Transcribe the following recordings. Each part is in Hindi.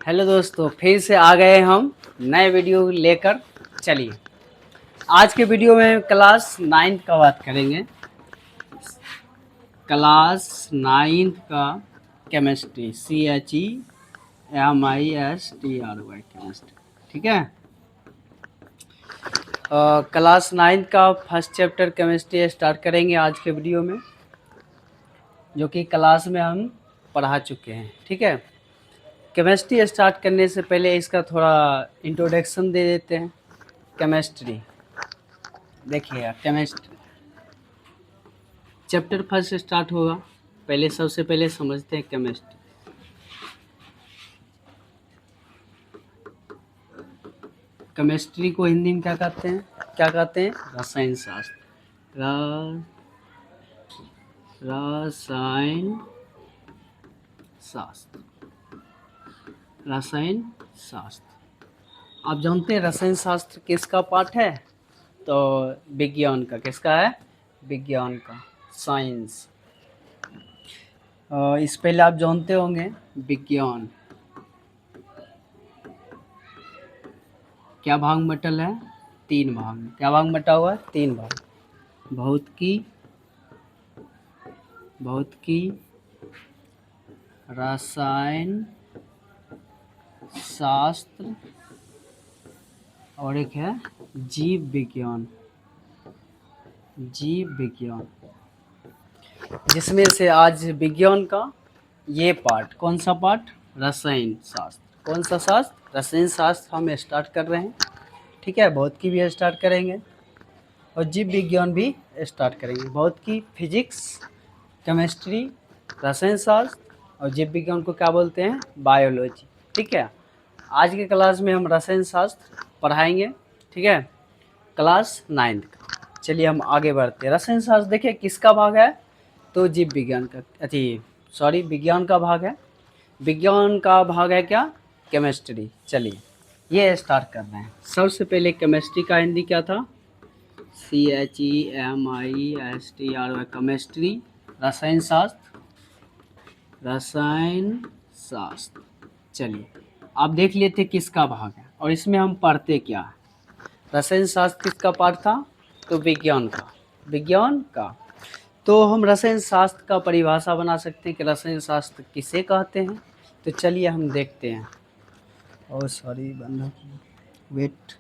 हेलो दोस्तों, फिर से आ गए हम नए वीडियो लेकर। चलिए, आज के वीडियो में क्लास 9th का बात करेंगे। क्लास 9th का केमिस्ट्री, CHEMISTRY केमिस्ट्री, ठीक है। क्लास 9th का फर्स्ट चैप्टर केमिस्ट्री स्टार्ट करेंगे आज के वीडियो में, जो कि क्लास में हम पढ़ा चुके हैं, ठीक है। केमिस्ट्री स्टार्ट करने से पहले इसका थोड़ा इंट्रोडक्शन दे देते हैं। केमिस्ट्री देखिएगा, केमिस्ट्री चैप्टर फर्स्ट स्टार्ट होगा। पहले सबसे पहले समझते हैं केमिस्ट्री। केमिस्ट्री को हिंदी में क्या कहते हैं? रसायन शास्त्र। रसायन शास्त्र। रसायन शास्त्र, आप जानते हैं रसायन शास्त्र किसका पार्ट है? तो विज्ञान का। किसका है? विज्ञान का, साइंस। इस पहले आप जानते होंगे विज्ञान क्या भाग में बटल है? 3 भाग में। क्या भाग में बटा हुआ है? 3 भाग। भौतिकी, रसायन शास्त्र और एक है जीव विज्ञान। जिसमें से आज विज्ञान का ये पार्ट, कौन सा पार्ट? रसायन शास्त्र। कौन सा शास्त्र? रसायन शास्त्र हम स्टार्ट कर रहे हैं, ठीक है। भौतिकी भी स्टार्ट करेंगे और जीव विज्ञान भी स्टार्ट करेंगे। भौतिकी, फिजिक्स, केमिस्ट्री, रसायन शास्त्र और जीव विज्ञान को क्या बोलते हैं? बायोलॉजी, ठीक है। आज के क्लास में हम रसायन शास्त्र पढ़ाएंगे, ठीक है, क्लास 9th का। चलिए हम आगे बढ़ते हैं। रसायन शास्त्र देखिए किसका भाग है? तो जीव विज्ञान का, विज्ञान का भाग है। विज्ञान का भाग है क्या? केमिस्ट्री। चलिए ये स्टार्ट कर रहे हैं। सबसे पहले केमिस्ट्री का हिंदी क्या था? CHEMISTRY केमिस्ट्री, रसायन शास्त्र। चलिए आप देख लेते किसका भाग है और इसमें हम पढ़ते क्या है। रसायन शास्त्र किसका पार्ट था? तो विज्ञान का। तो हम रसायन शास्त्र का परिभाषा बना सकते हैं कि रसायन शास्त्र किसे कहते हैं। तो चलिए हम देखते हैं। वेट,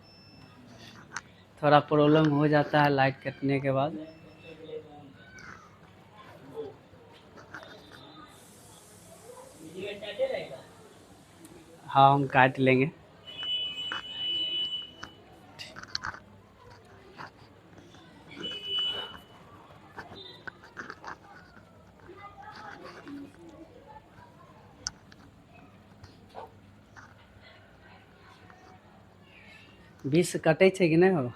थोड़ा प्रॉब्लम हो जाता है लाइट कटने के बाद। हाँ, हम काट लेंगे। बीच कटे छे कि नहीं हो?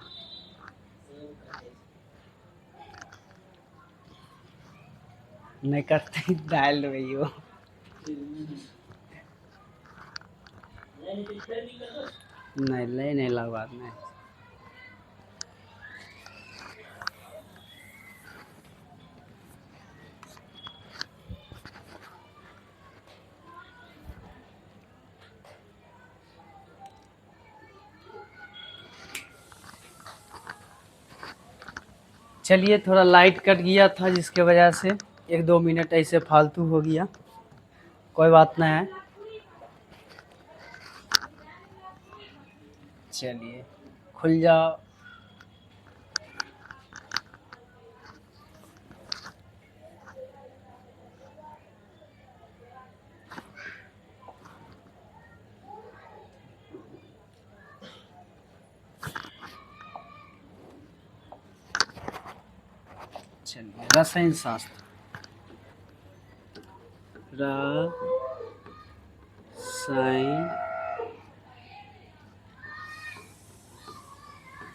नहीं कटते, डाल रही हो। नहीं लगवा नहीं। चलिए, थोड़ा लाइट कट गया था जिसके वजह से 1-2 मिनट ऐसे फालतू हो गया, कोई बात नहीं है। चलिए खुल जाओ। चलिए, रसायन शास्त्र।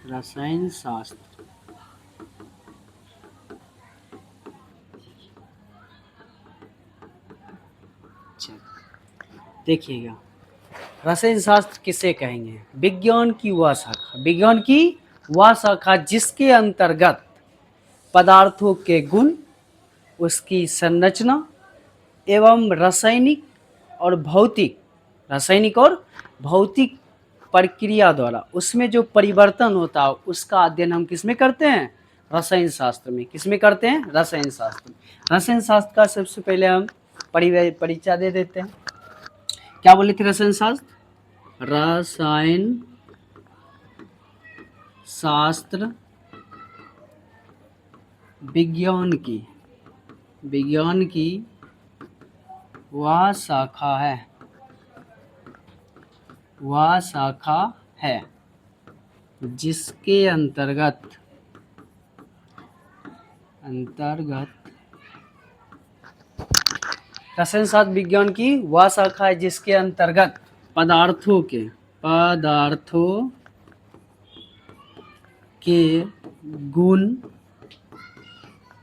रसायन शास्त्र। देखिएगा, रसायन शास्त्र किसे कहेंगे? विज्ञान की वह शाखा जिसके अंतर्गत पदार्थों के गुण, उसकी संरचना एवं रासायनिक और भौतिक रासायनिक और भौतिक प्रक्रिया द्वारा उसमें जो परिवर्तन होता है उसका अध्ययन हम किसमें करते हैं? रसायन शास्त्र में। किसमें करते हैं? रसायन शास्त्र में। रसायन शास्त्र का सबसे पहले हम परिचय दे देते हैं। क्या बोले थे? रसायन शास्त्र, रसायन शास्त्र विज्ञान की वह शाखा है जिसके अंतर्गत रसायन शास्त्र विज्ञान की वह शाखा है जिसके अंतर्गत पदार्थों के गुण,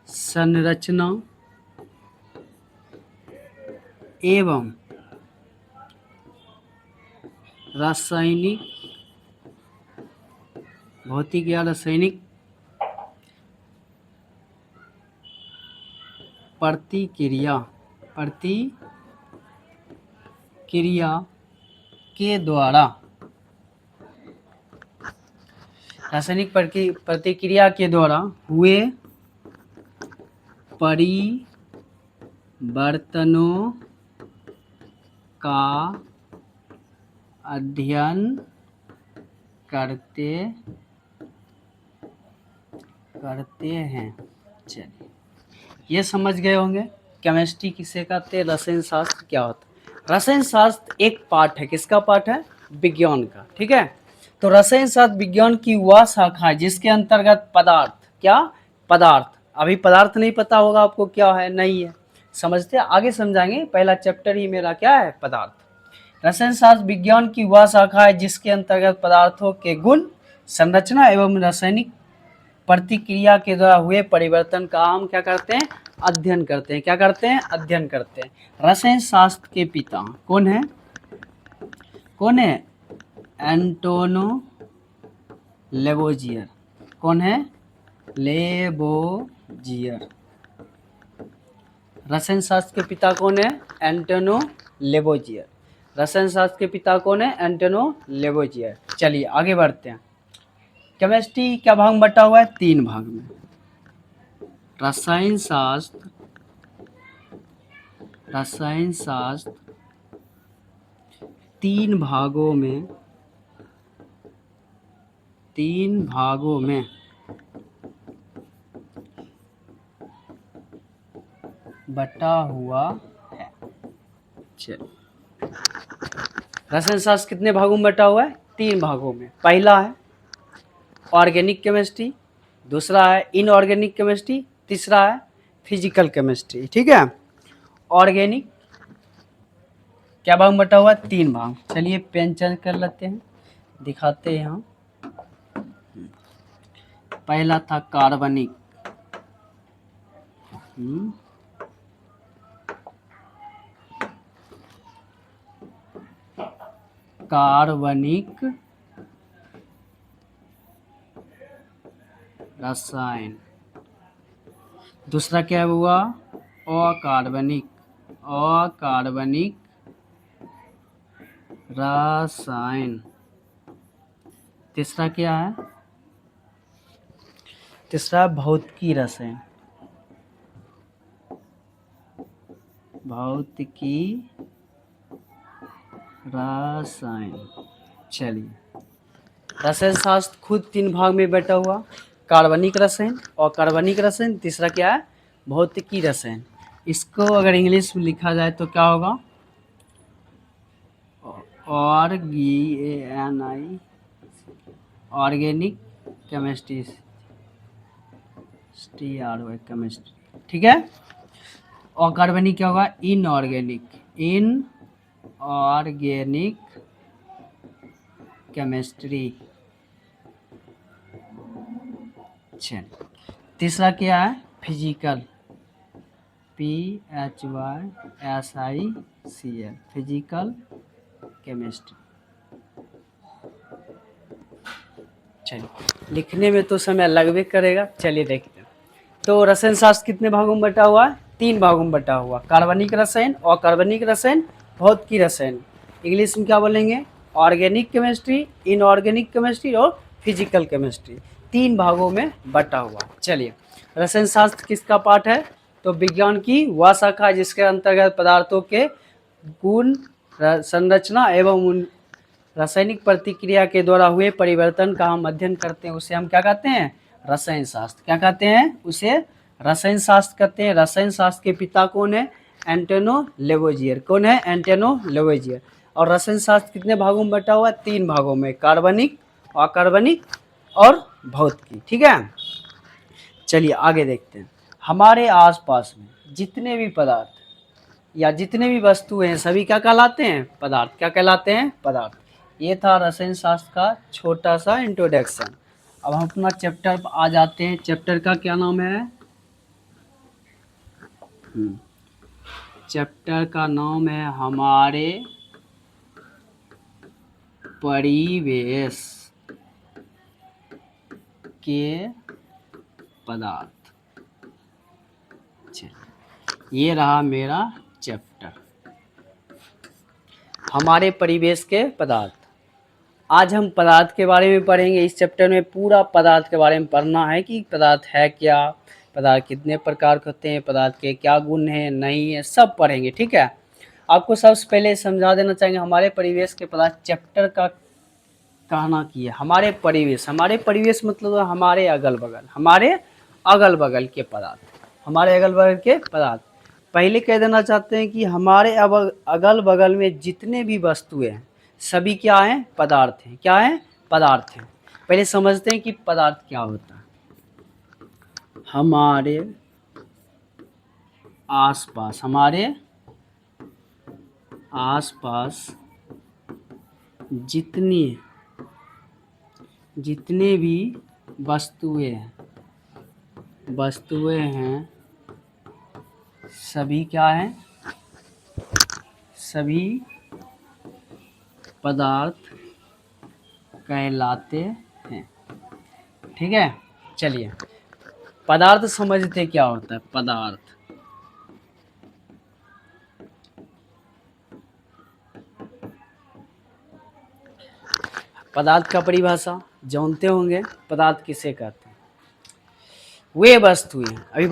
संरचना एवं रासायनिक, भौतिक या रासायनिक प्रतिक्रिया के द्वारा रासायनिक प्रतिक्रिया के द्वारा हुए परिवर्तनों का अध्ययन करते हैं। चलिए, ये समझ गए होंगे केमिस्ट्री किसे कहते हैं, रसायन शास्त्र क्या होता है। रसायन शास्त्र एक पार्ट है, किसका पार्ट है? विज्ञान का। ठीक है, तो रसायन शास्त्र विज्ञान की वह शाखा है जिसके अंतर्गत पदार्थ, क्या? पदार्थ। अभी पदार्थ नहीं पता होगा आपको क्या है, नहीं है, समझते आगे समझाएंगे। पहला चैप्टर ही मेरा क्या है? पदार्थ। रसायन शास्त्र विज्ञान की वह शाखा है जिसके अंतर्गत पदार्थों के गुण, संरचना एवं रासायनिक प्रतिक्रिया के द्वारा हुए परिवर्तन का हम क्या करते हैं? अध्ययन करते हैं। क्या करते हैं? अध्ययन करते हैं। रसायन शास्त्र के पिता कौन है? एंटोनो लेवोजियर। कौन है? लेवोजियर। रसायन शास्त्र के पिता कौन है? एंटोनो लेवोजियर। रसायन शास्त्र के पिता कौन है? एंटोनो लेवोजियर। चलिए आगे बढ़ते हैं। केमिस्ट्री क्या भाग में बटा हुआ है? 3 भाग में। रसायन शास्त्र 3 भागों में बटा हुआ है। चलिए, रसायन शास्त्र कितने भागों में बटा हुआ है? 3 भागों में। पहला है ऑर्गेनिक केमिस्ट्री, दूसरा है इनऑर्गेनिक केमिस्ट्री, तीसरा है फिजिकल केमिस्ट्री। ठीक है, ऑर्गेनिक क्या भाग में बटा हुआ है? 3 भाग। चलिए पेन चेंज कर लेते हैं, दिखाते हैं हम। पहला था कार्बनिक, रसायन। दूसरा क्या हुआ? अकार्बनिक रसायन। तीसरा क्या है? तीसरा भौतिकी रसायन। चलिए, रसायन शास्त्र खुद 3 भाग में बटा हुआ, कार्बनिक रसायन, अकार्बनिक रसायन, तीसरा क्या है? भौतिकी रसायन। इसको अगर इंग्लिश में लिखा जाए तो क्या होगा? Organic chemistry. ठीक है, अकार्बनिक क्या होगा? Inorganic chemistry. तीसरा क्या है? Physical, PHYSICL, physical chemistry. चलिए, लिखने में तो समय लगभग करेगा। चलिए देखते हैं। तो रसायन शास्त्र कितने भागों में बटा हुआ है? 3 भागों में बटा हुआ, कार्बनिक रसायन, अकार्बनिक रसायन, भौतिकी रसायन। इंग्लिश में क्या बोलेंगे, ऑर्गेनिक केमिस्ट्री, इनऑर्गेनिक केमिस्ट्री और फिजिकल केमिस्ट्री, 3 भागों में बटा हुआ। चलिए, रसायन शास्त्र किसका पाठ है, तो विज्ञान की वह शाखा जिसके अंतर्गत पदार्थों के गुण, संरचना एवं उन रासायनिक प्रतिक्रिया के द्वारा हुए परिवर्तन का हम अध्ययन करते हैं, उसे हम क्या कहते हैं, रसायन शास्त्र। क्या कहते हैं, उसे रसायन शास्त्र कहते हैं। रसायन शास्त्र के पिता कौन है, एंटोनो लेवोजियर। कौन है, एंटोनो लेवोजियर। और रसायन शास्त्र कितने भागों में बटा हुआ है, 3 भागों में, कार्बनिक, अकार्बनिक और भौतिकी। ठीक है, चलिए आगे देखते हैं। हमारे आसपास में जितने भी पदार्थ या जितने भी वस्तु हैं सभी क्या कहलाते हैं, पदार्थ। क्या कहलाते हैं, पदार्थ। ये था रसायन शास्त्र का छोटा सा इंट्रोडक्शन। अब हम अपना चैप्टर पर आ जाते हैं। चैप्टर का क्या नाम है, चैप्टर का नाम है हमारे परिवेश के पदार्थ। ये रहा मेरा चैप्टर, हमारे परिवेश के पदार्थ। आज हम पदार्थ के बारे में पढ़ेंगे। इस चैप्टर में पूरा पदार्थ के बारे में पढ़ना है कि पदार्थ है क्या, पदार्थ कितने प्रकार के होते हैं, पदार्थ के क्या गुण हैं, नहीं है, सब पढ़ेंगे। ठीक है, आपको सबसे पहले समझा देना चाहेंगे हमारे परिवेश के पदार्थ चैप्टर का कहना की है। हमारे परिवेश मतलब हमारे अगल बगल, हमारे अगल बगल के पदार्थ, हमारे अगल बगल के पदार्थ। पहले कह देना चाहते हैं कि हमारे अगल बगल में जितने भी वस्तुएं हैं सभी क्या हैं, पदार्थ हैं। क्या हैं, पदार्थ हैं। पहले समझते हैं कि पदार्थ क्या होता है। हमारे आसपास, हमारे आसपास जितने भी वस्तुएं हैं सभी क्या हैं, सभी पदार्थ कहलाते हैं। ठीक है, चलिए पदार्थ समझते क्या होता है। पदार्थ का परिभाषा जानते होंगे, पदार्थ किसे कहते हैं, वे वस्तुएं। अभी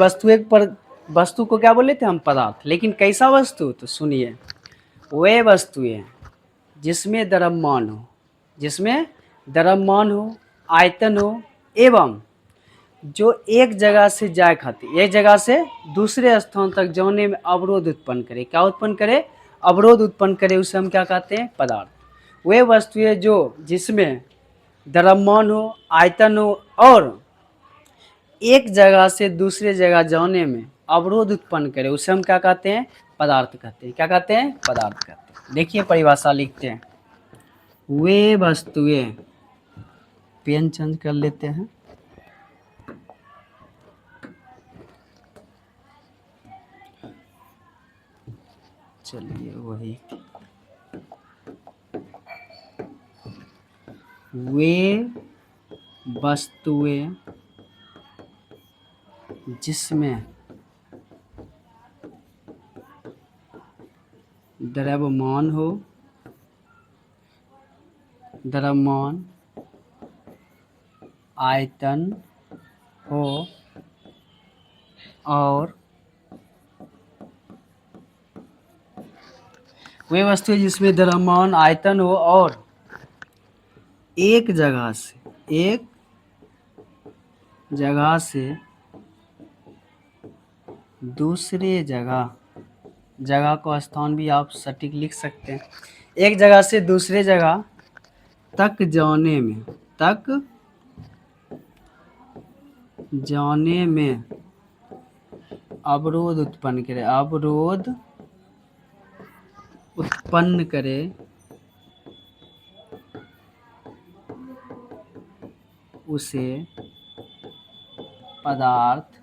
वस्तु को क्या बोले थे हम, पदार्थ। लेकिन कैसा वस्तु, तो सुनिए, वे वस्तुएं जिसमें द्रव्यमान हो, आयतन हो एवं जो एक जगह से जाए खातिर, एक जगह से दूसरे स्थान तक जाने में अवरोध उत्पन्न करे। क्या उत्पन्न करे, अवरोध उत्पन्न करे, उसे हम क्या कहते हैं, पदार्थ। वे वस्तुएं जो जिसमें द्रव्यमान हो, आयतन हो और एक जगह से दूसरे जगह जाने में अवरोध उत्पन्न करे, उसे हम क्या कहते हैं, पदार्थ कहते हैं। क्या कहते हैं, पदार्थ कहते हैं। देखिए परिभाषा लिखते हैं, वे वस्तुएं, पेन चेंज कर लेते हैं। चलिए वही, वे वस्तुएं जिसमें द्रव्यमान, आयतन हो और वे वस्तुएं जिसमें द्रव्यमान, आयतन हो और एक जगह से दूसरे जगह को स्थान भी आप सटीक लिख सकते हैं। एक जगह से दूसरे जगह तक जाने में अवरोध उत्पन्न करे, उसे पदार्थ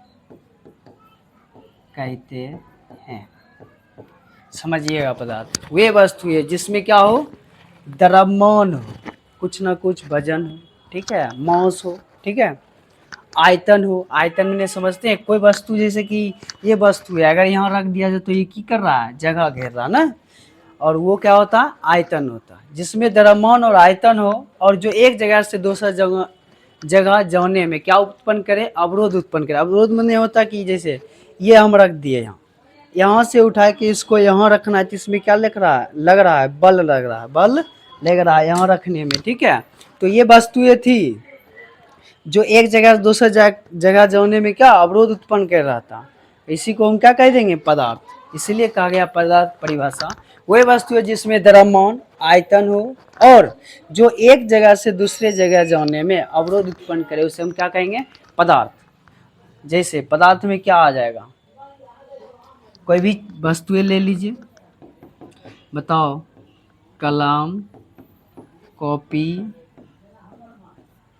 कहते हैं। समझिएगा, पदार्थ वे वस्तु है जिसमें क्या हो, द्रव्यमान हो, कुछ ना कुछ वजन हो, ठीक है, मास हो, ठीक है, आयतन हो। आयतन में समझते हैं, कोई वस्तु जैसे कि ये वस्तु है, अगर यहाँ रख दिया जाए तो ये की कर रहा है, जगह घेर रहा ना। और वो क्या होता है, आयतन होता है। जिसमें द्रव्यमान और आयतन हो और जो एक जगह से दूसरा जगह जाने में क्या उत्पन्न करे, अवरोध उत्पन्न करे। अवरोध में नहीं होता कि जैसे ये हम रख दिए यहाँ से उठा के इसको यहाँ रखना है, तो इसमें क्या लग रहा है, बल लग रहा है, बल लग रहा है यहाँ रखने में, ठीक है। तो ये वस्तुएं थी जो एक जगह से दूसरे जगह जाने में क्या अवरोध उत्पन्न कर रहा था। इसी को हम क्या कह देंगे, पदार्थ। इसीलिए कहा गया पदार्थ परिभाषा वही वस्तु है जिसमें द्रव्यमान, आयतन हो और जो एक जगह से दूसरे जगह जाने में अवरोध उत्पन्न करे, उसे हम क्या कहेंगे, पदार्थ। जैसे पदार्थ में क्या आ जाएगा, कोई भी वस्तुएं ले लीजिए, बताओ, कलम, कॉपी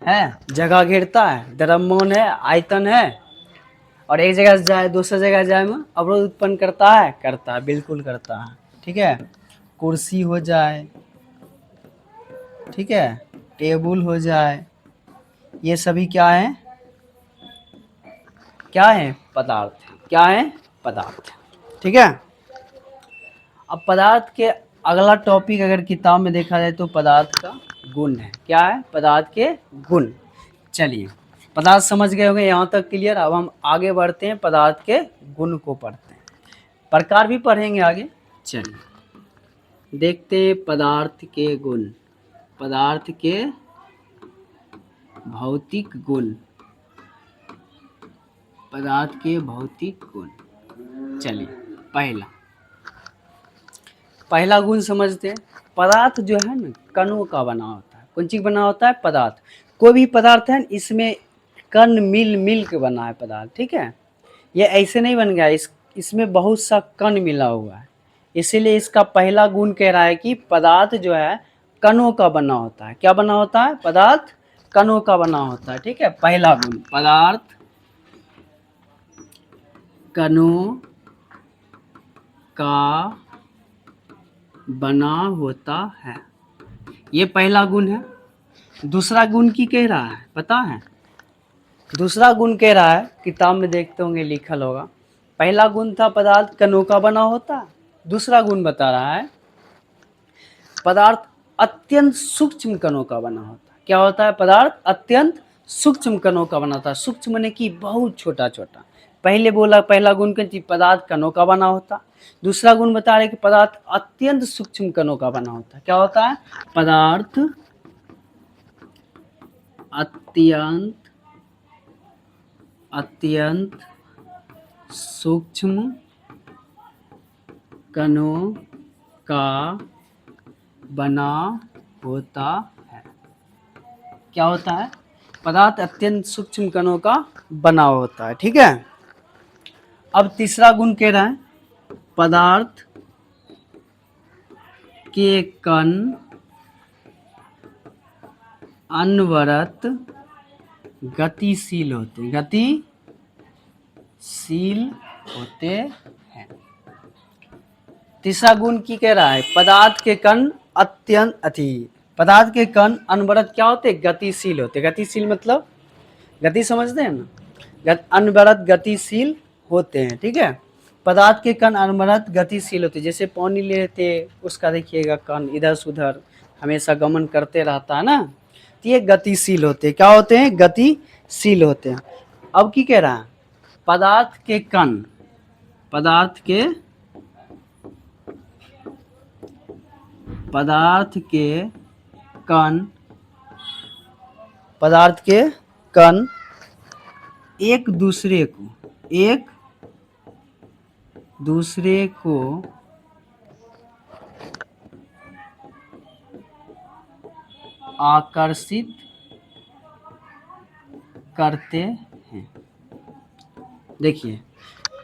है, जगह घेरता है, द्रव्यमान है, आयतन है, और एक जगह से जाए दूसरे जगह जाए में अवरोध उत्पन्न करता है, बिल्कुल करता है, ठीक है। कुर्सी हो जाए, ठीक है, टेबल हो जाए, ये सभी क्या है, पदार्थ। क्या है, पदार्थ, ठीक है। अब पदार्थ के अगला टॉपिक अगर किताब में देखा जाए तो पदार्थ का गुण है। क्या है, पदार्थ के गुण। चलिए, पदार्थ समझ गए होंगे यहाँ तक क्लियर। अब हम आगे बढ़ते हैं, पदार्थ के गुण को पढ़ते हैं, प्रकार भी पढ़ेंगे आगे। चलिए देखते हैं पदार्थ के गुण, पदार्थ के भौतिक गुण, पदार्थ के भौतिक गुण। चलिए पहला गुण समझते हैं। पदार्थ जो है ना कणों का बना होता है। कौन चीज बना होता है, पदार्थ। कोई भी पदार्थ है इसमें कण मिल के बना है पदार्थ, ठीक है। ये ऐसे नहीं बन गया, इसमें बहुत सा कण मिला हुआ है। इसीलिए इसका पहला गुण कह रहा है कि पदार्थ जो है कणों का बना होता है। क्या बना होता है, पदार्थ कणों का बना होता है, ठीक है। पहला गुण, पदार्थ कणों का बना होता है, ये पहला गुण है। दूसरा गुण की कह रहा है, पता है, दूसरा गुण कह रहा है, किताब में देखते होंगे लिखल होगा। पहला गुण था पदार्थ कणों का बना होता, दूसरा गुण बता रहा है पदार्थ अत्यंत सूक्ष्म कणों का बना होता है। क्या होता है, पदार्थ अत्यंत सूक्ष्म कणों का बना होता है। सूक्ष्म माने कि बहुत छोटा छोटा। पहले बोला पहला गुण कि पदार्थ कणों का बना होता, दूसरा गुण बता रहे कि पदार्थ अत्यंत सूक्ष्म कणों का बना होता है। क्या होता है, पदार्थ अत्यंत सूक्ष्म कणों का बना होता है। क्या होता है, पदार्थ अत्यंत सूक्ष्म कणों का बना होता है, ठीक है। अब तीसरा गुण कह रहा है पदार्थ के कण अनवरत गतिशील होते हैं। तीसरा गुण की कह रहा है पदार्थ के कण पदार्थ के कण अनवरत क्या होते, गतिशील होते। गतिशील मतलब गति समझते हैं ना, अनवरत गतिशील होते हैं, ठीक है। पदार्थ के कण अनवरत गतिशील होते, जैसे पानी लेते उसका देखिएगा कण इधर से उधर हमेशा गमन करते रहता है ना, तो ये गतिशील होते। क्या होते हैं, गतिशील होते हैं। अब की कह रहा है पदार्थ के कण पदार्थ के कण एक दूसरे को आकर्षित करते हैं। देखिए,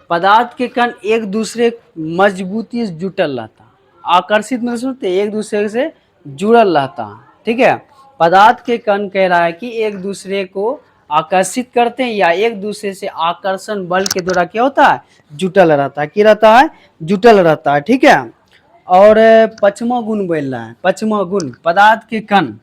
पदार्थ के कण एक दूसरे मजबूती से जुटल रहता, आकर्षित मतलब सुनते एक दूसरे से जुड़ल रहता, ठीक है। पदार्थ के कण कह रहा है कि एक दूसरे को आकर्षित करते हैं या एक दूसरे से आकर्षण बल के द्वारा क्या होता है, जुटल रहता है। क्या रहता है, जुटल रहता है, ठीक है। और पचमा गुण बोल रहा है, पचमा गुण पदार्थ के कण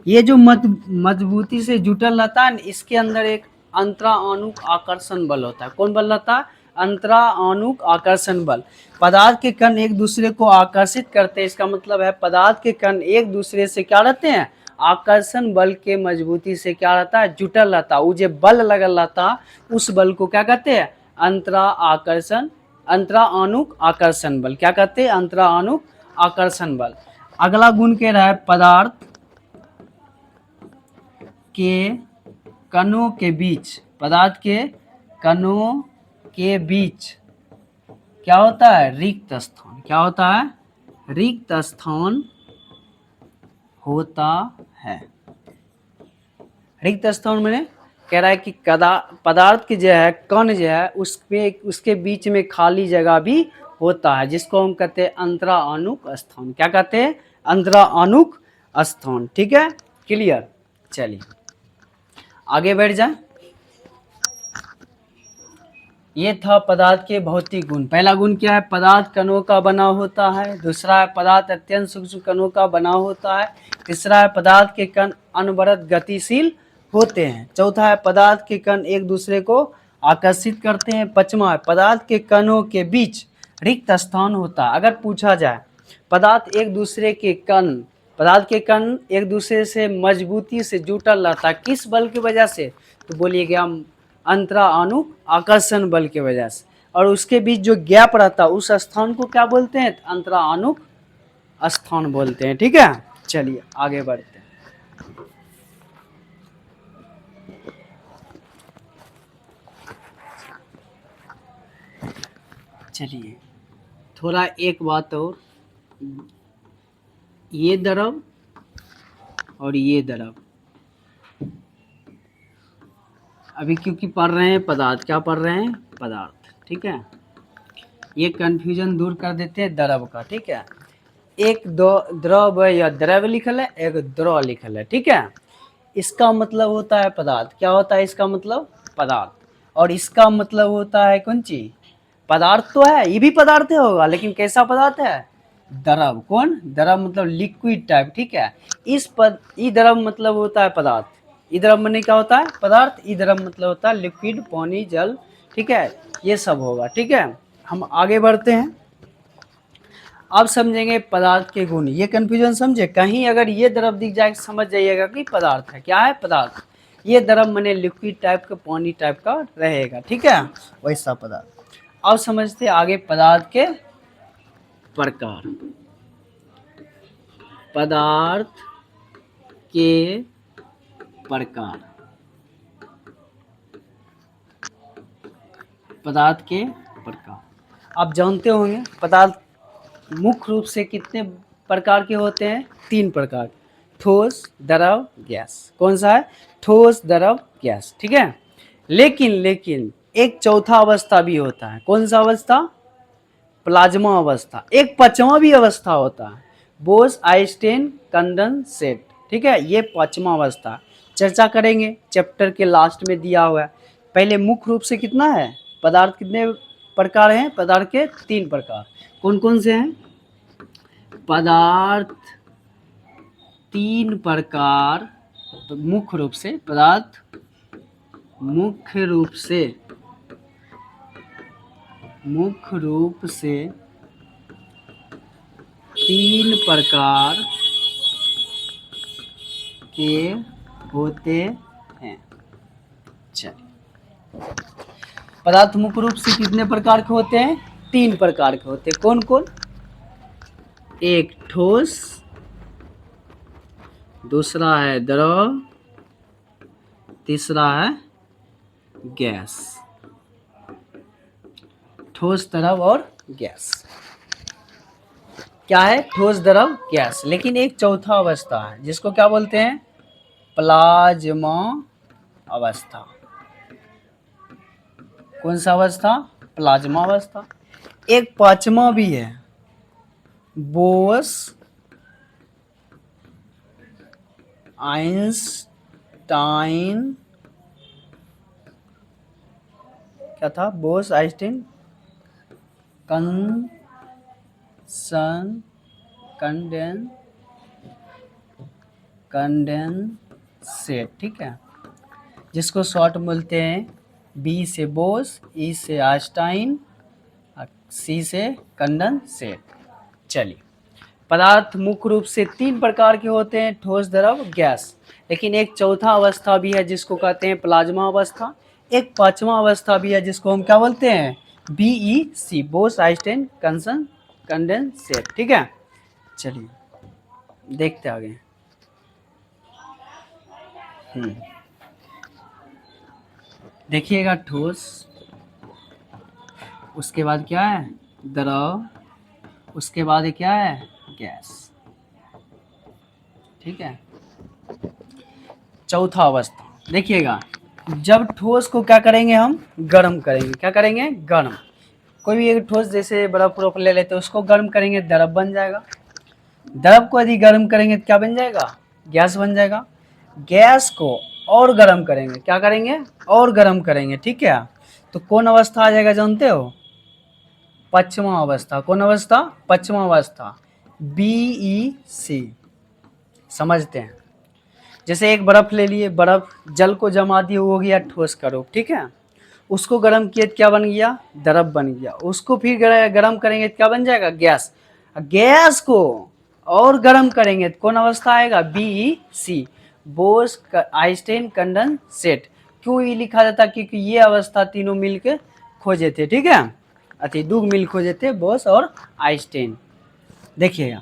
ये जो मजबूती से जुटल रहता है, इसके अंदर एक अंतराणु आकर्षण बल होता है। कौन बल रहता है, अंतराणुक आकर्षण बल। पदार्थ के कण एक दूसरे को आकर्षित करते हैं, इसका मतलब है पदार्थ के कण एक दूसरे से क्या रहते हैं, आकर्षण बल के मजबूती से क्या रहता है, जुटल रहता है। वो जो बल लगल रहता उस बल को क्या कहते हैं, अंतराणुक आकर्षण बल। क्या कहते हैं, अंतराणुक आकर्षण बल। अगला गुण कह रहा है पदार्थ के कणों के बीच, पदार्थ के कणों के बीच क्या होता है, रिक्त स्थान। क्या होता है, रिक्त स्थान होता है। रिक्त स्थान में कह रहा है कि पदार्थ की जो है कण जो है उसके बीच में खाली जगह भी होता है, जिसको हम कहते हैं अंतराणुक स्थान। क्या कहते हैं, अंतराणुक स्थान। ठीक है, क्लियर। चलिए आगे बढ़ जाए। ये था पदार्थ के भौतिक गुण। पहला गुण क्या है, पदार्थ कणों का बना होता है। दूसरा है पदार्थ अत्यंत सूक्ष्म कणों का बना होता है। तीसरा है पदार्थ के कण अनवरत गतिशील होते हैं। चौथा है पदार्थ के कण एक दूसरे को आकर्षित करते हैं। पांचवा है पदार्थ के कणों के बीच रिक्त स्थान होता है। अगर पूछा जाए पदार्थ के कण एक दूसरे से मजबूती से जुटल रहता है, किस बल की वजह से, तो बोलिएगा अंतराणुक आकर्षण बल की वजह से। और उसके बीच जो गैप रहता है उस स्थान को क्या बोलते हैं, अंतराणुक स्थान बोलते हैं। ठीक है, चलिए आगे बढ़ते हैं। चलिए थोड़ा एक बात और, ये द्रव और ये द्रव, अभी क्योंकि पढ़ रहे हैं पदार्थ, क्या पढ़ रहे हैं, पदार्थ। ठीक है, ये कंफ्यूजन दूर कर देते हैं द्रव का। ठीक है, एक दो द्रव या द्रव लिखल है, एक द्रव लिखल है। ठीक है, इसका मतलब होता है पदार्थ। क्या होता है इसका मतलब, पदार्थ। और इसका मतलब होता है कौन चीज, पदार्थ तो है, ये भी पदार्थ होगा लेकिन कैसा पदार्थ है, द्रव। कौन, द्रव मतलब लिक्विड टाइप। ठीक है, ई द्रव मतलब होता है पदार्थ। ई द्रव में क्या होता है, पदार्थ। ई द्रव मतलब होता है लिक्विड, पानी, जल। ठीक है, ये सब होगा। ठीक है, हम आगे बढ़ते हैं। अब समझेंगे पदार्थ के गुण। ये कंफ्यूजन समझे, कहीं अगर ये द्रव दिख जाए समझ जाइएगा कि पदार्थ है। क्या है, पदार्थ। ये द्रव माने लिक्विड टाइप का, पानी टाइप का रहेगा। ठीक है, वैसा पदार्थ। अब समझते आगे पदार्थ के प्रकार। पदार्थ के प्रकार, पदार्थ के प्रकार। आप जानते होंगे पदार्थ मुख्य रूप से कितने प्रकार के होते हैं, 3 प्रकार, ठोस, द्रव, गैस। कौन सा है, ठोस, द्रव, गैस। ठीक है, लेकिन एक चौथा अवस्था भी होता है। कौन सा अवस्था, प्लाज्मा अवस्था। एक पांचवा भी अवस्था होता है, बोस आइंस्टीन कंडेंसेट। ठीक है, ये पांचवा अवस्था चर्चा करेंगे, चैप्टर के लास्ट में दिया हुआ है। पहले मुख्य रूप से कितना है, पदार्थ कितने प्रकार हैं, पदार्थ के 3 प्रकार। कौन कौन से हैं, पदार्थ 3 प्रकार। तो मुख्य रूप से पदार्थ, मुख्य रूप से 3 प्रकार के होते हैं। चलिए, पदार्थ मुख्य रूप से कितने प्रकार के होते हैं, 3 प्रकार के होते हैं। कौन कौन, एक ठोस, दूसरा है द्रव, तीसरा है गैस। ठोस, द्रव और गैस। क्या है, ठोस, द्रव, गैस। लेकिन एक चौथा अवस्था है जिसको क्या बोलते हैं, प्लाज्मा अवस्था। कौन सा अवस्था, प्लाज्मा अवस्था। एक पांचवा भी है, बोस आइंस्टाइन, क्या था, बोस आइंस्टाइन कंडेंसेट। ठीक है, जिसको शॉर्ट बोलते हैं बी से बोस, ई से आइंस्टाइन, सी से कंडेंसेट। चलिए, पदार्थ मुख्य रूप से 3 प्रकार के होते हैं, ठोस, द्रव, गैस। लेकिन एक चौथा अवस्था भी है जिसको कहते हैं प्लाज्मा अवस्था। एक पांचवा अवस्था भी है जिसको हम क्या बोलते हैं, BEC, बोस आइंस्टाइन कंडेंसेट। ठीक है, चलिए देखते आगे। देखिएगा, ठोस, उसके बाद क्या है, द्रव, उसके बाद क्या है, गैस। ठीक है, चौथा अवस्था देखिएगा, जब ठोस को क्या करेंगे, हम गर्म करेंगे। क्या करेंगे, गर्म। कोई भी एक ठोस जैसे बर्फ उर्फ ले लेते हैं, उसको गर्म करेंगे, द्रव बन जाएगा। द्रव को यदि गर्म करेंगे तो क्या बन जाएगा, गैस बन जाएगा। गैस को और गर्म करेंगे, क्या करेंगे, और गर्म करेंगे। ठीक है, तो कौन अवस्था आ जाएगा जानते हो, पश्चिमा अवस्था। कौन अवस्था, पश्चिमा अवस्था, BEC। समझते हैं, जैसे एक बर्फ ले लिए, बर्फ जल को जमा दिए, हो गया ठोस का रूप। ठीक है, उसको गर्म किए तो क्या बन गया, द्रव बन गया। उसको फिर गर्म करेंगे तो क्या बन जाएगा, गैस। गैस को और गर्म करेंगे तो कौन अवस्था आएगा, BEC, बोस आइंस्टाइन कंडेंसेट। क्यों ये लिखा जाता, क्योंकि ये अवस्था तीनों मिलके खोजे थे। ठीक है, अति दो मिल खोजे थे, बोस और आइंस्टाइन। देखिएगा,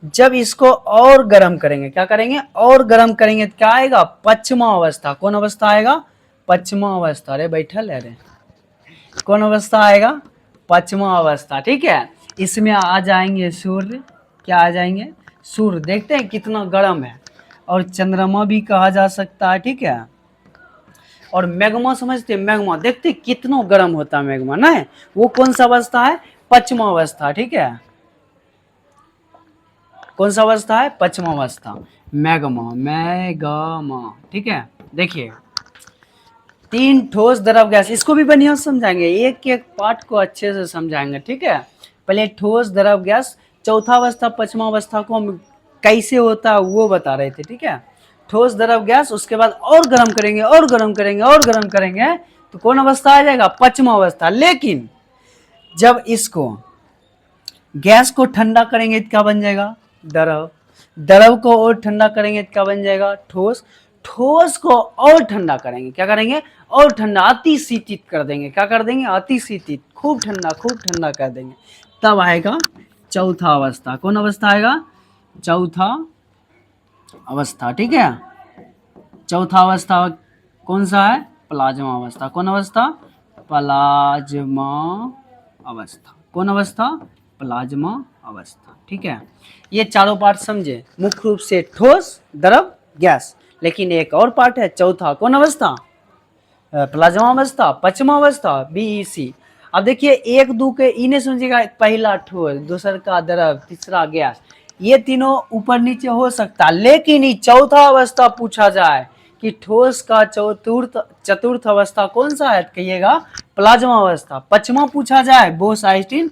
जब इसको और गर्म करेंगे, क्या करेंगे, और गर्म करेंगे तो क्या आएगा, पश्चिमा अवस्था। कौन अवस्था आएगा, पश्चिमा अवस्था। अरे बैठल है रे, कौन अवस्था आएगा, पश्चिमा अवस्था। ठीक है, इसमें आ जाएंगे सूर्य। क्या आ जाएंगे, सूर्य। देखते हैं कितना गर्म है, और चंद्रमा भी कहा जा सकता है। ठीक है, और मैग्मा समझते हैं, मैग्मा देखते कितना गर्म होता है मैग्मा ना, है वो कौन सा अवस्था है, पश्चिमा अवस्था। ठीक है, कौन सा अवस्था है, पश्चिमा अवस्था, मैग्मा, मैग्मा। ठीक है, देखिए, 3 ठोस, द्रव, गैस। इसको भी बढ़िया समझाएंगे, एक एक पार्ट को अच्छे से समझाएंगे। ठीक है, पहले ठोस, द्रव, गैस। चौथा अवस्था पश्चिमा अवस्था को हम कैसे होता है वो बता रहे थे। ठीक है, ठोस, द्रव, गैस। उसके बाद और गर्म करेंगे, और गर्म करेंगे, और गर्म करेंगे, तो कौन अवस्था आ जाएगा, पश्चिमा अवस्था। लेकिन जब इसको गैस को ठंडा करेंगे तो क्या बन जाएगा, द्रव। द्रव को और ठंडा करेंगे तो क्या बन जाएगा, ठोस। ठोस को और ठंडा करेंगे, क्या करेंगे, और ठंडा, अति शीतित कर देंगे। क्या कर देंगे, अति शीतित, खूब ठंडा कर देंगे। तब आएगा चौथा अवस्था। कौन अवस्था आएगा, चौथा अवस्था। ठीक है, चौथा अवस्था कौन सा है, प्लाज्मा अवस्था। कौन अवस्था, प्लाज्मा अवस्था। कौन अवस्था, प्लाज्मा अवस्था। ठीक है, ये चारों पार्ट समझे, मुख्य रूप से ठोस, द्रव, गैस। लेकिन एक और पार्ट है चौथा, कौन अवस्था, प्लाज्मा अवस्था, पश्चिमा अवस्था, BEC। अब देखिए, एक दो के इन्हें समझिएगा, पहला ठोस, दूसरा का द्रव, तीसरा गैस। ये तीनों ऊपर नीचे हो सकता, लेकिन ये चौथा अवस्था पूछा जाए कि ठोस का चतुर्थ अवस्था कौन सा है, कहिएगा प्लाज्मा अवस्था। पश्चिमा पूछा जाए, बोस आइंस्टाइन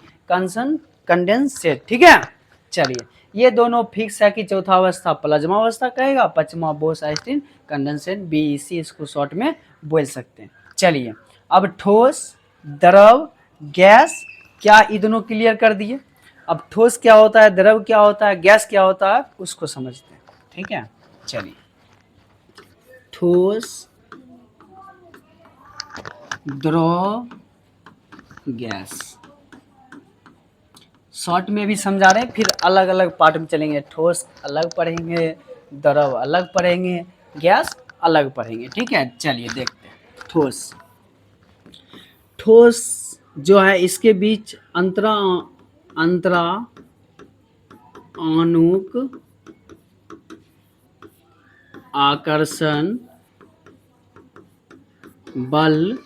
कंडेंसेट। ठीक है, चलिए, ये दोनों फिक्स है कि चौथा अवस्था प्लाज्मा अवस्था कहेगा, पश्चिमा बोस आइंस्टाइन कंडेंसेट, BEC, इसको शॉर्ट में बोल सकते हैं। चलिए, अब ठोस, द्रव, गैस, क्या ये दोनों क्लियर कर दिए। अब ठोस क्या होता है, द्रव क्या होता है, गैस क्या होता है, उसको समझते हैं। ठीक है, चलिए, ठोस, द्रव, गैस, शॉर्ट में भी समझा रहे हैं, फिर अलग अलग पार्ट में चलेंगे। ठोस अलग पढ़ेंगे, द्रव अलग पढ़ेंगे, गैस अलग पढ़ेंगे। ठीक है, चलिए देखते हैं। ठोस, ठोस जो है, इसके बीच अंतरा आणुक आकर्षण बल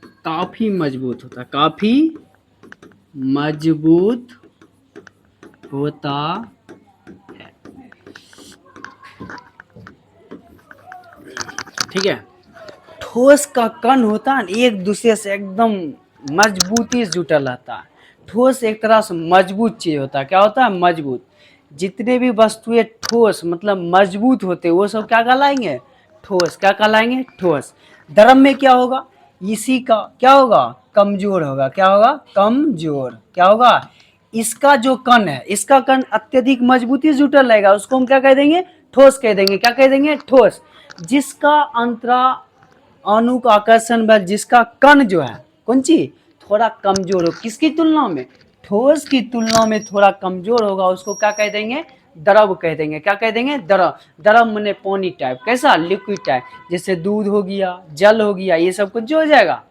काफी मजबूत होता है, काफी मजबूत होता है। ठीक है, ठोस का कण होता है, एक दूसरे से एकदम मजबूती से जुटल रहता है। ठोस एक तरह से मजबूत चीज होता है। क्या होता है, मजबूत। जितने भी वस्तुएं ठोस मतलब मजबूत होते हैं, वो सब क्या कहलाएंगे, ठोस। क्या कहलाएंगे, ठोस। द्रव में क्या होगा, इसी का क्या होगा, कमजोर होगा। क्या होगा, कमजोर। क्या होगा, इसका जो कण है, इसका कण अत्यधिक मजबूती से जुटा रहेगा, उसको हम क्या कह देंगे, ठोस कह देंगे। क्या कह देंगे, ठोस। जिसका अंतरा अणु का आकर्षण बल, जिसका कण जो है कौन चीज, थोड़ा कमजोर हो, किसकी तुलना में, ठोस की तुलना में थोड़ा कमजोर होगा, उसको क्या कह देंगे, द्रव कह देंगे। क्या कह देंगे, द्रव। द्रव माने पानी टाइप, कैसा, लिक्विड टाइप, जैसे दूध हो गया, जल हो गया, ये सब कुछ जो हो जाएगा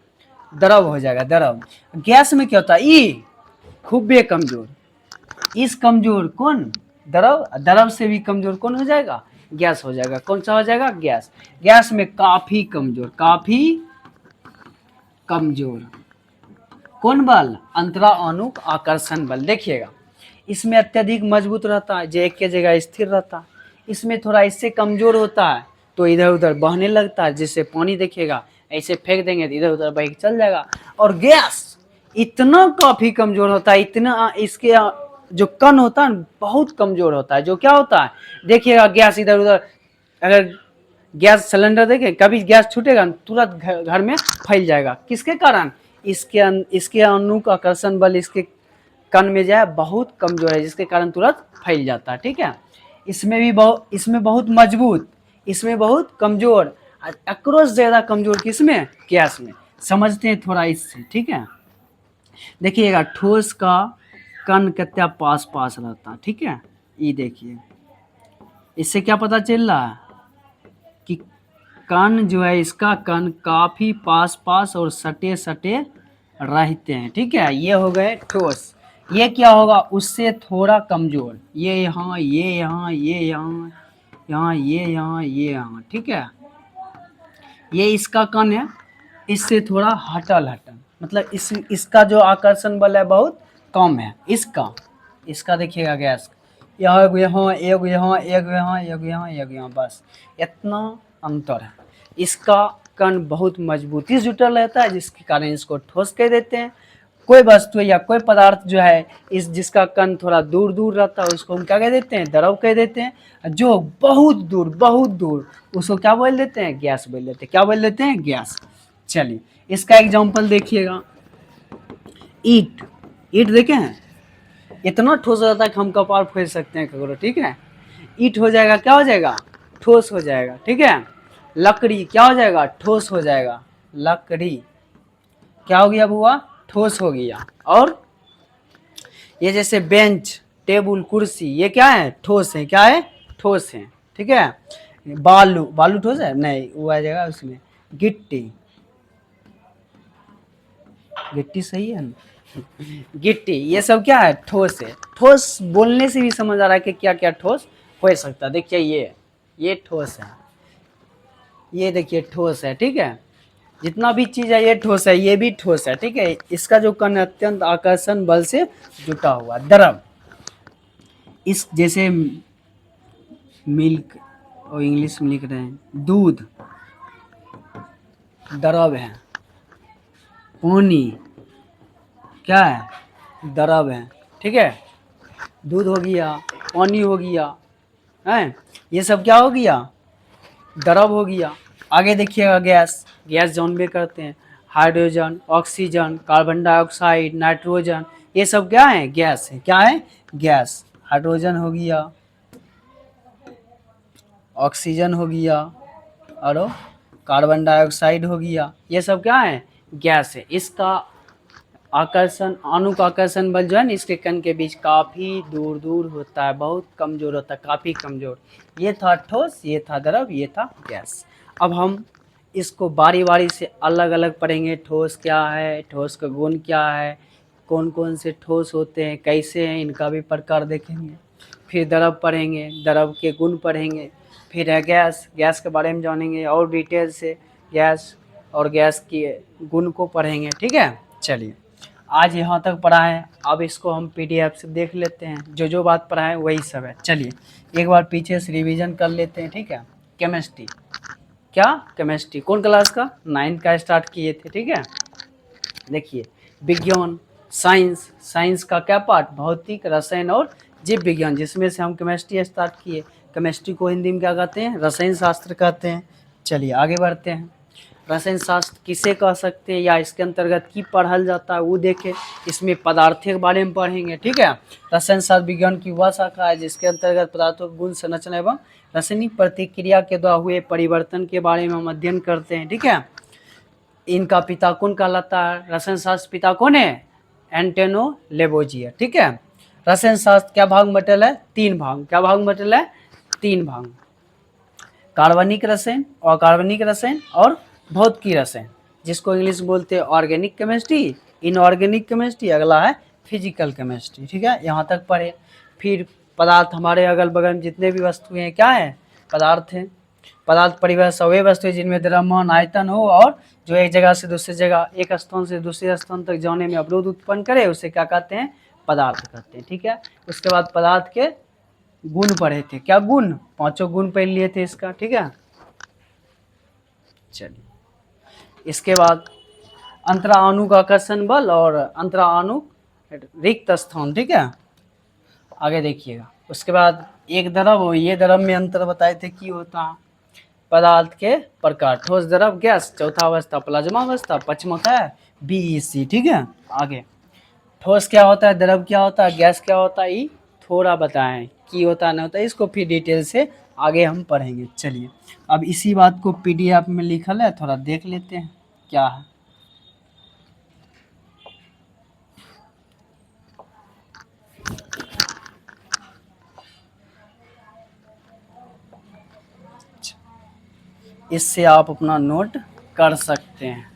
द्रव हो जाएगा, द्रव। गैस में क्या होता है, ई खूबे कमजोर, इस कमजोर कौन, द्रव। द्रव से भी कमजोर कौन हो जाएगा, गैस हो जाएगा। कौन सा हो जाएगा, गैस। गैस में काफी कमजोर, काफी कमजोर कौन बल, अंतरा अणुक आकर्षण बल। देखिएगा, इसमें अत्यधिक मजबूत रहता है, जो एक के जगह स्थिर रहता है। इसमें थोड़ा इससे कमजोर होता है तो इधर उधर बहने लगता है, जिससे पानी देखिएगा ऐसे फेंक देंगे तो इधर उधर बह के चल जाएगा। और गैस इतना काफी कमजोर होता है, इतना इसके जो कण होता है बहुत कमजोर होता है। जो क्या होता है, देखिएगा गैस इधर उधर, अगर गैस सिलेंडर देखें, कभी गैस छूटेगा तुरंत घर में फैल जाएगा। किसके कारण, इसके अणु का आकर्षण बल इसके कण में जो है बहुत कमजोर है, जिसके कारण तुरंत फैल जाता है। ठीक है, इसमें बहुत मजबूत, इसमें बहुत कमजोर, अक्रोस ज्यादा कमजोर किसमें, गैस में। समझते हैं थोड़ा इससे, ठीक है। देखिएगा, ठोस का कण कितना पास पास रहता है, ठीक है। ये देखिए, इससे क्या पता चल रहा है कि कण जो है, इसका कण काफी पास पास और सटे सटे रहते हैं, ठीक है। ये हो गए ठोस। ये क्या होगा, उससे थोड़ा कमजोर, ये यहाँ, ये यहाँ, ये यहाँ, यहाँ, ये यहाँ, ये यहाँ, ठीक है। ये इसका कण है, इससे थोड़ा हटल हटल, मतलब इसका जो आकर्षण बल है बहुत कम है। इसका देखिएगा गैस, यहाँ एगो यहाँ, एगो यहाँ, एगो यहाँ, एगो यहाँ, एगो यहाँ, बस इतना अंतर है। इसका कण बहुत मजबूती से जुटल रहता है, जिसके कारण इसको ठोस कह देते हैं। कोई वस्तु या कोई पदार्थ जो है, इस जिसका कण थोड़ा दूर दूर रहता है, उसको हम क्या कह देते हैं, द्रव कह देते हैं। जो बहुत दूर, उसको क्या बोल देते हैं, गैस बोल देते हैं। क्या बोल देते हैं, गैस। चलिए, इसका एग्जांपल देखिएगा, ईट। ईट देखे हैं, इतना ठोस रहता है कि हम कपार फोड़ सकते हैं ककरो, ठीक है। ईट हो जाएगा, क्या हो जाएगा, ठोस हो जाएगा, ठीक है। लकड़ी क्या हो जाएगा, ठोस हो जाएगा। लकड़ी क्या हो गया बुआ, ठोस हो गया। और ये जैसे बेंच, टेबल, कुर्सी, ये क्या है, ठोस है। क्या है, ठोस है, ठीक है। बालू, बालू ठोस है नहीं, वो आ जाएगा उसमें। गिट्टी, गिट्टी सही है ना गिट्टी, ये सब क्या है, ठोस है। ठोस बोलने से भी समझ आ रहा है कि क्या क्या ठोस हो सकता है। देखिए, ये ठोस है, ये देखिए ठोस है, ठीक है। जितना भी चीज है ये ठोस है, ये भी ठोस है, ठीक है। इसका जो कण अत्यंत आकर्षण बल से जुटा हुआ, द्रव। इस जैसे मिल्क, और इंग्लिश में लिख रहे हैं दूध, द्रव है। पानी क्या है, द्रव है, ठीक है। दूध हो गया, पानी हो गया, है, ये सब क्या हो गया, द्रव हो गया। आगे देखिएगा, गैस। गैस जानबे करते हैं, hydrogen, oxygen, carbon dioxide, nitrogen, ये सब क्या है, गैस है। क्या है, गैस। हाइड्रोजन हो गया, ऑक्सीजन हो गया, और कार्बन डाइऑक्साइड हो गया, ये सब क्या है, गैस है। इसका आकर्षण, अणु का आकर्षण बल जो है ना, इसके कण के बीच काफी दूर दूर होता है, बहुत कमजोर होता है, काफी कमजोर। ये था ठोस, ये था द्रव, ये था गैस। अब हम इसको बारी बारी से अलग अलग पढ़ेंगे। ठोस क्या है, ठोस का गुण क्या है, कौन कौन से ठोस होते हैं, कैसे हैं, इनका भी प्रकार देखेंगे। फिर द्रव पढ़ेंगे, द्रव के गुण पढ़ेंगे। फिर है गैस, गैस के बारे में जानेंगे और डिटेल से, गैस और गैस के गुण को पढ़ेंगे, ठीक है। चलिए, आज यहाँ तक पढ़ा है, अब इसको हम पीडीएफ से देख लेते हैं। जो जो बात पढ़ा है वही सब है। चलिए, एक बार पीछे से रिवीजन कर लेते हैं, ठीक है। केमिस्ट्री, क्या, केमिस्ट्री कौन क्लास का, 9th का स्टार्ट किए थे, ठीक है। देखिए, विज्ञान, साइंस, साइंस का क्या पार्ट, भौतिक, रसायन और जीव विज्ञान, जिसमें से हम केमिस्ट्री स्टार्ट किए। केमिस्ट्री को हिंदी में क्या कहते हैं, रसायन शास्त्र कहते हैं। चलिए आगे बढ़ते हैं। रसायन शास्त्र किसे कह सकते हैं या इसके अंतर्गत की पढ़ल जाता है वो देखें। इसमें पदार्थ के बारे में पढ़ेंगे, ठीक है। रसायन शास्त्र विज्ञान की वह शाखा है जिसके अंतर्गत पदार्थों के गुण, संरचना एवं रासायनिक प्रतिक्रिया के द्वारा हुए परिवर्तन के बारे में हम अध्ययन करते हैं, ठीक है। इनका पिता कौन कहलाता है? रसायन शास्त्र पिता कौन है? एंटोनियो लेवोजियर, ठीक है। रसायन शास्त्र क्या भाग में बटल है? 3 भाग। क्या भाग में बटल है? 3 भाग। कार्बनिक रसायन, अकार्बनिक रसायन और भौतिकी रसायन, जिसको इंग्लिश में बोलते हैं ऑर्गेनिक केमिस्ट्री, इनऑर्गेनिक केमिस्ट्री, अगला है फिजिकल केमिस्ट्री, ठीक है। यहाँ तक पढ़े। फिर पदार्थ, हमारे अगल बगल में जितने भी वस्तुएं हैं क्या है? पदार्थ हैं। पदार्थ परिभाषा वे वस्तुएं जिनमें द्रव्यमान, आयतन हो और जो एक जगह से दूसरी जगह, एक स्थान से दूसरे स्थान तक जाने में अवरोध उत्पन्न करे, उसे क्या कहते हैं? पदार्थ कहते हैं, ठीक है। उसके बाद पदार्थ के गुण पढ़े थे। क्या गुण? 5 गुण पढ़ लिए थे इसका, ठीक है। चलिए, इसके बाद अंतराणुक आकर्षण बल और अंतराणुक रिक्त स्थान, ठीक है। आगे देखिएगा। उसके बाद एक द्रव हो, ये द्रव में अंतर बताए थे की होता है। पदार्थ के प्रकार, ठोस, द्रव, गैस। चौथा अवस्था प्लाज्मा अवस्था, पंचमक है बीईसी, ठीक है। आगे ठोस क्या होता है, द्रव क्या होता है, गैस क्या होता है, ये थोड़ा बताएं की होता है, नहीं होता है, इसको फिर डिटेल से आगे हम पढ़ेंगे। चलिए, अब इसी बात को पीडीएफ में लिखल है, थोड़ा देख लेते हैं क्या है। इससे आप अपना नोट कर सकते हैं।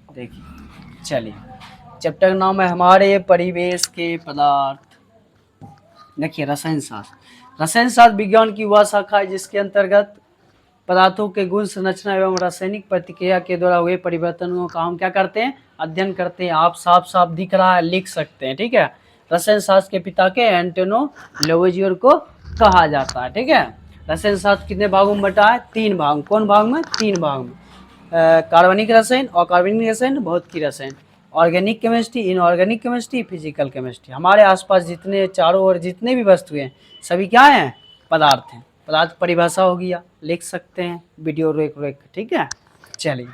देखिए, चलिए, चैप्टर का नाम है हमारे परिवेश के पदार्थ। देखिए, रसायन शास्त्र। रसायन शास्त्र विज्ञान की वह शाखा है जिसके अंतर्गत पदार्थों के गुण, संरचना एवं रासायनिक प्रतिक्रिया के द्वारा हुए परिवर्तनों का हम क्या करते हैं? अध्ययन करते हैं। आप साफ साफ दिख रहा है, लिख सकते हैं, ठीक है। रसायन शास्त्र के पिता के एंटोनियो लेवोजियर को कहा जाता है, ठीक है। रसायन शास्त्र कितने भागों में बटा है? 3 भाग। कौन भाग में? 3 भाग में। कार्बनिक रसायन, अकार्बनिक रसायन, भौतिकी रसायन, organic chemistry, inorganic chemistry, physical chemistry. हमारे आसपास जितने चारों ओर जितने भी वस्तुएं हैं सभी क्या हैं? पदार्थ हैं। पदार्थ परिभाषा हो गया, लिख सकते हैं वीडियो रोक रोक, ठीक है। चलिए,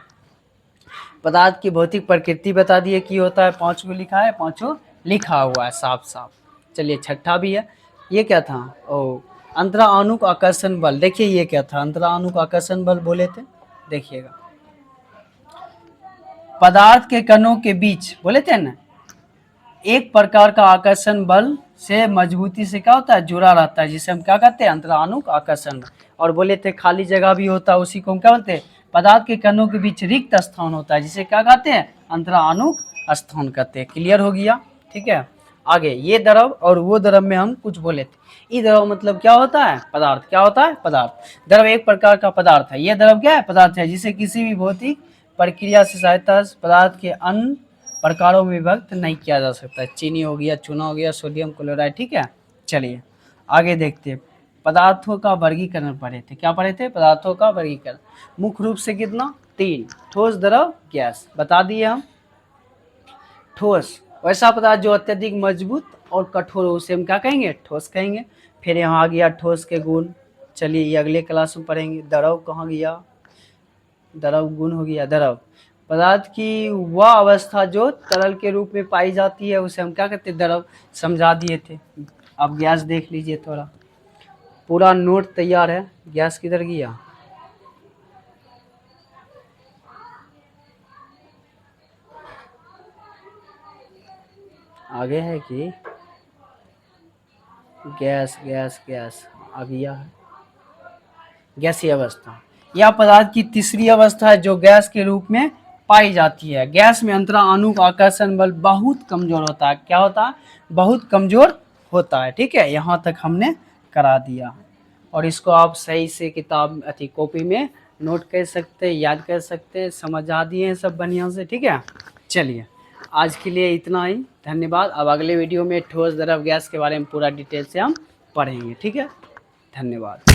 पदार्थ की भौतिक प्रकृति बता दिए की होता है। 5 को लिखा है, 5 लिखा हुआ है साफ साफ। चलिए, छठा भी है। ये क्या था? ओ, अंतराणुक आकर्षण बल। देखिए, ये क्या था? अंतराणुक आकर्षण बल बोले थे, देखिएगा। पदार्थ के कणों के बीच बोले थे ना, एक प्रकार का आकर्षण बल से मजबूती से क्या होता है? जुड़ा रहता है, जिसे हम क्या कहते हैं? अंतराणुक आकर्षण। और बोले थे खाली जगह भी होता है, उसी को हम क्या बोलते हैं? पदार्थ के कणों के बीच रिक्त स्थान होता है, जिसे क्या कहते हैं? अंतराणुक स्थान कहते हैं। क्लियर हो गया, ठीक है। आगे, ये द्रव और वो द्रव में हम कुछ बोले थे। ये द्रव मतलब क्या होता है? पदार्थ। क्या होता है? पदार्थ। द्रव एक प्रकार का पदार्थ है। ये द्रव क्या है? पदार्थ है, जिसे किसी भी भौतिक प्रक्रिया से सहायता पदार्थ के अन्य प्रकारों में विभक्त नहीं किया जा सकता। चीनी हो गया, चूना हो गया, सोडियम क्लोराइड, ठीक है। चलिए, आगे देखते हैं। पदार्थों का वर्गीकरण पढ़े थे। क्या पढ़े थे? पदार्थों का वर्गीकरण। मुख्य रूप से कितना? 3, ठोस, द्रव, गैस। बता दिए हम। ठोस वैसा पदार्थ जो अत्यधिक मजबूत और कठोर हो, उसे हम क्या कहेंगे? ठोस कहेंगे। फिर यहाँ आ गया ठोस के गुण। चलिए, ये अगले क्लास में पढ़ेंगे। द्रव कहाँ गया? द्रव गुण हो गया। द्रव पदार्थ की वह अवस्था जो तरल के रूप में पाई जाती है, उसे हम क्या कहते हैं? द्रव। समझा दिए थे। अब गैस देख लीजिए, थोड़ा पूरा नोट तैयार है। गैस किधर गया? आगे है कि गैस गैस गैस आ गया है। गैसीय अवस्था यह पदार्थ की तीसरी अवस्था है जो गैस के रूप में पाई जाती है। गैस में अंतराणुक आकर्षण बल बहुत कमजोर होता है। क्या होता है? बहुत कमजोर होता है, ठीक है। यहाँ तक हमने करा दिया, और इसको आप सही से किताब कॉपी में नोट कर सकते हैं, याद कर सकते हैं। समझा दिए हैं सब बढ़िया से, ठीक है। चलिए, आज के लिए इतना ही। धन्यवाद। अब अगले वीडियो में ठोस, द्रव, गैस के बारे में पूरा डिटेल से हम पढ़ेंगे, ठीक है। धन्यवाद।